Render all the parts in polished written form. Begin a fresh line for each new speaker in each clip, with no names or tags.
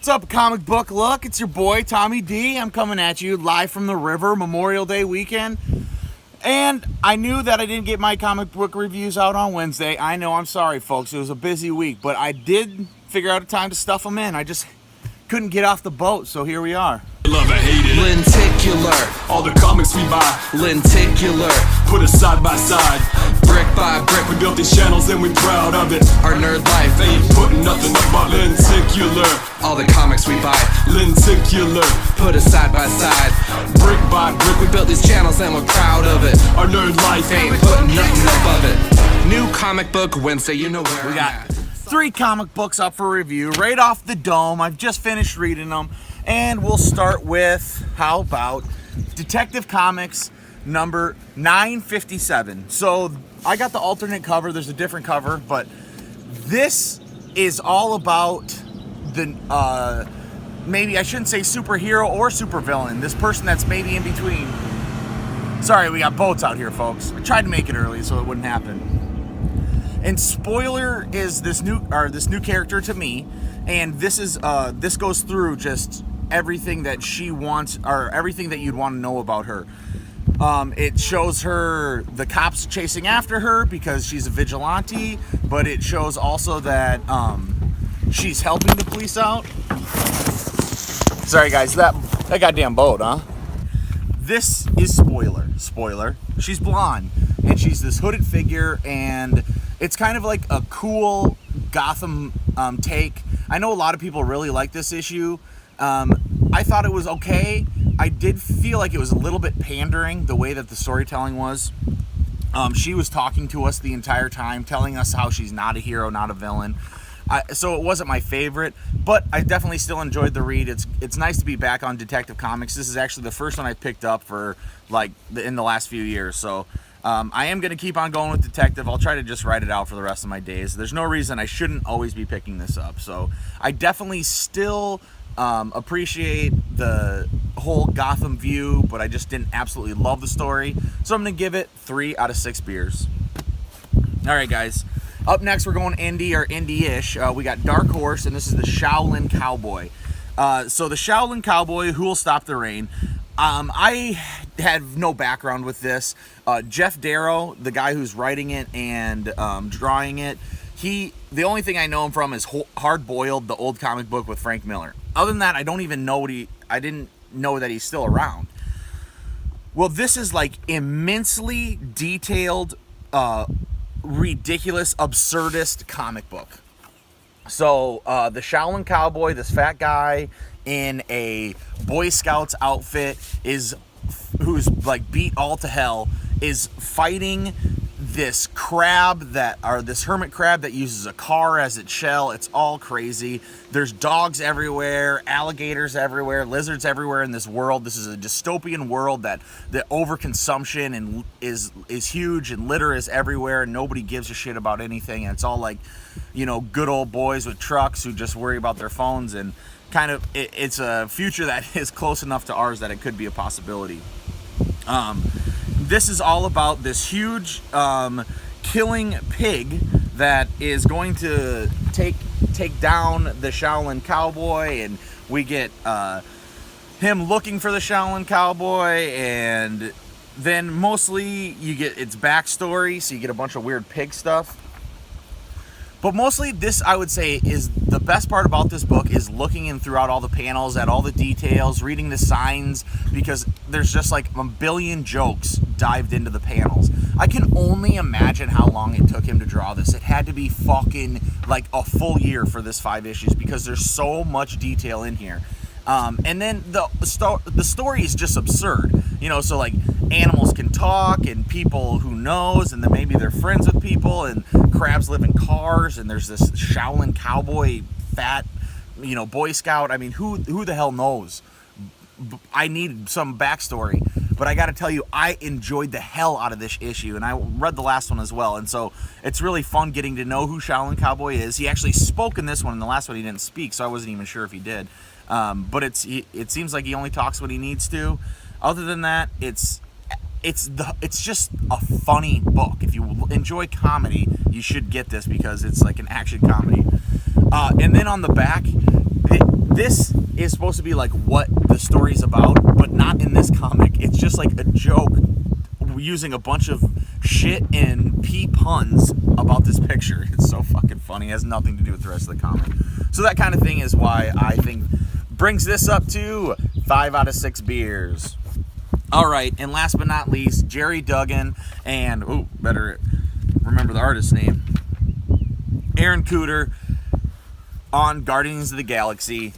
What's up, Comic Book Look? It's your boy, Tommy D. I'm coming at you live from the river, Memorial Day weekend. And I knew that I didn't get my comic book reviews out on Wednesday. I know, I'm sorry, folks. It was a busy week, but I did figure out a time to stuff them in. I just couldn't get off the boat, so here we are.
Love or hate it.
Lenticular,
All the comics we buy,
lenticular,
put us side by side.
brick by brick,
We built these channels and we proud of it.
our nerd life.
Ain't putting nothing up but lenticular.
All the comics we buy,
Lenticular,
put us side by side.
brick by brick.
We built these channels and we're proud of it.
Our nerd life
Ain't putting nothing above it. New Comic Book Wednesday, you know where
We got 3 comic books up for review right off the dome. I've just finished reading them. And we'll start with, how about Detective Comics number 957. So I got the alternate cover. There's a different cover, but this is all about the, maybe I shouldn't say superhero or supervillain. This person that's maybe in between. Sorry, we got boats out here, folks. I tried to make it early so it wouldn't happen. And Spoiler is this new character to me, and this goes through just everything that she wants, or everything that you'd want to know about her. It shows her the cops chasing after her because she's a vigilante, but it shows also that she's helping the police out. Sorry guys, that goddamn boat, huh? This is Spoiler. Spoiler. She's blonde, and she's this hooded figure, and it's kind of like a cool Gotham take. I know a lot of people really like this issue. I thought it was okay. I did feel like it was a little bit pandering, the way that the storytelling was. She was talking to us the entire time, telling us how she's not a hero, not a villain. So it wasn't my favorite, but I definitely still enjoyed the read. It's nice to be back on Detective Comics. This is actually the first one I picked up for in the last few years. So I am going to keep on going with Detective. I'll try to just write it out for the rest of my days. There's no reason I shouldn't always be picking this up. So I definitely still appreciate the whole Gotham view, but I just didn't absolutely love the story. So I'm going to give it 3 out of 6 beers. All right, guys. Up next, we're going indie or indie-ish. We got Dark Horse, and this is the Shaolin Cowboy. So the Shaolin Cowboy, Who Will Stop the Rain? I had no background with this. Jeff Darrow, the guy who's writing it and drawing it, the only thing I know him from is Hard Boiled, the old comic book with Frank Miller. Other than that, I don't even know I didn't know that he's still around. Well, this is like immensely detailed, ridiculous, absurdist comic book. So the Shaolin Cowboy, this fat guy in a Boy Scouts outfit, who's like beat all to hell, is fighting this this hermit crab that uses a car as its shell. It's all crazy. There's dogs everywhere, alligators everywhere, lizards everywhere in this world. This is a dystopian world that the overconsumption and is huge, and litter is everywhere, and nobody gives a shit about anything. And it's all like, good old boys with trucks who just worry about their phones, and kind of it's a future that is close enough to ours that it could be a possibility. This is all about this huge killing pig that is going to take down the Shaolin Cowboy, and we get him looking for the Shaolin Cowboy, and then mostly you get its backstory, so you get a bunch of weird pig stuff. But mostly this, I would say, is the best part about this book is looking in throughout all the panels at all the details, reading the signs, because there's just like a billion jokes dived into the panels. I can only imagine how long it took him to draw this. It had to be fucking like a full year for this 5 issues, because there's so much detail in here. And then the story is just absurd, so like animals can talk, and people who knows, and then maybe they're friends with people, and crabs live in cars, and there's this Shaolin Cowboy, fat, Boy Scout. I mean, who the hell knows? I need some backstory, but I got to tell you, I enjoyed the hell out of this issue, and I read the last one as well, and so it's really fun getting to know who Shaolin Cowboy is. He actually spoke in this one. In the last one, he didn't speak, so I wasn't even sure if he did. But it seems like he only talks when he needs to. Other than that, it's just a funny book. If you enjoy comedy, you should get this, because it's like an action comedy. And then on the back, this is supposed to be like what the story's about, but not in this comic. It's just like a joke using a bunch of shit and pee puns about this picture. It's so fucking funny. It has nothing to do with the rest of the comic. So that kind of thing is why I think brings this up to 5 out of 6 beers. All right, and last but not least, Jerry Duggan and, better remember the artist's name, Aaron Cooter on Guardians of the Galaxy.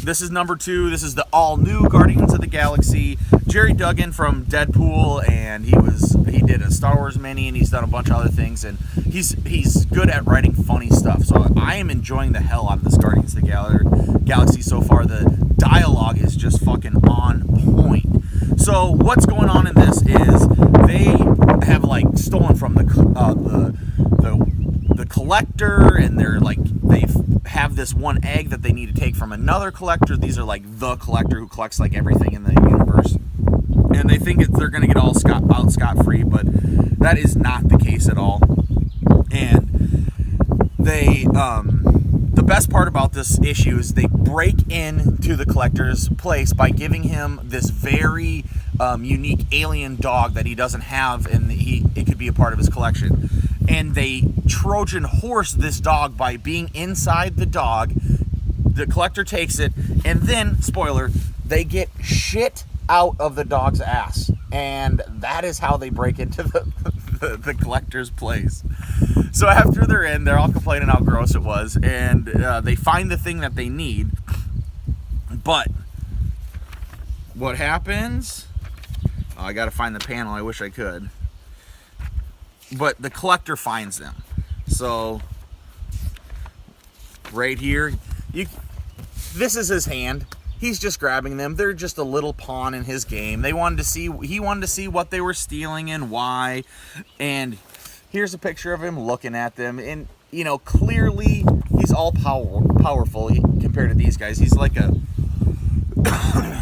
This is number 2. This is the all-new Guardians of the Galaxy. Jerry Duggan from Deadpool, and he did a Star Wars mini, and he's done a bunch of other things, and he's good at writing funny stuff. So I am enjoying the hell out of this Guardians of the Galaxy so far. The dialogue is just fucking on point. So what's going on in this is they have like stolen from the collector, and they have this one egg that they need to take from another collector. These are like the collector who collects like everything in the universe, and they think they're going to get all scot-free, but that is not the case at all. And they the best part about this issue is they break into the collector's place by giving him this very unique alien dog that he doesn't have, and it could be a part of his collection. And they Trojan horse this dog by being inside the dog. The collector takes it, and then, spoiler, they get shit out of the dog's ass. And that is how they break into the collector's place. So after they're in, they're all complaining how gross it was, and they find the thing that they need. But what happens? Oh, I gotta find the panel. I wish I could. But the collector finds them. So right here, this is his hand. He's just grabbing them. They're just a little pawn in his game. He wanted to see what they were stealing and why. And here's a picture of him looking at them. And clearly he's all powerful compared to these guys. He's like a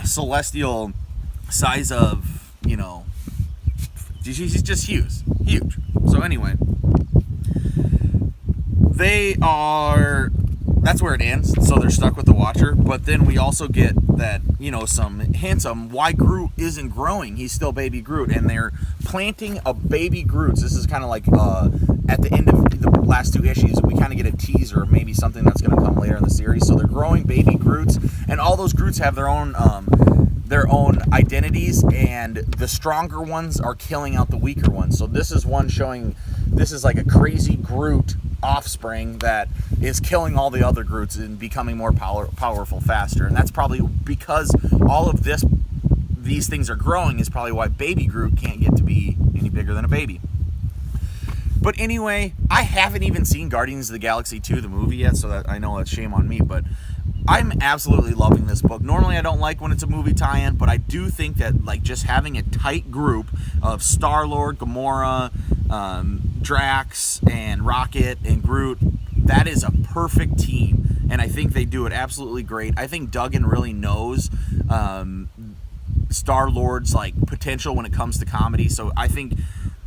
celestial size of, he's just huge. So anyway, that's where it ends. So they're stuck with the Watcher. But then we also get that, some hints on why Groot isn't growing. He's still baby Groot, and they're planting a baby Groot. This is kind of like at the end of the last 2 issues, we kind of get a teaser, maybe something that's going to come later in the series. So they're growing baby Groots, and all those Groots have their own identities, and the stronger ones are killing out the weaker ones. So this is one showing this is like a crazy Groot offspring that is killing all the other Groots and becoming more powerful faster. And that's probably because all of these things are growing is probably why baby Groot can't get to be any bigger than a baby. But anyway, I haven't even seen Guardians of the Galaxy 2, the movie, yet, so that I know that's shame on me, but I'm absolutely loving this book. Normally I don't like when it's a movie tie-in, but I do think that like just having a tight group of Star-Lord, Gamora, Drax, and Rocket, and Groot, that is a perfect team, and I think they do it absolutely great. I think Duggan really knows Star-Lord's like potential when it comes to comedy, so I think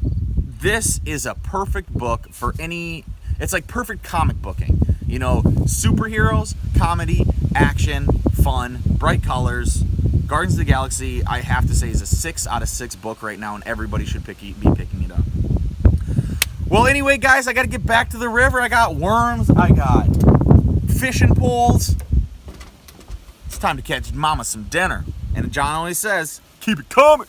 this is a perfect book for it's like perfect comic booking. Superheroes, comedy, action, fun, bright colors. Guardians of the Galaxy, I have to say, is a 6 out of 6 book right now, and everybody should be picking it up. Well, anyway, guys, I got to get back to the river. I got worms. I got fishing poles. It's time to catch Mama some dinner. And John always says, keep it coming.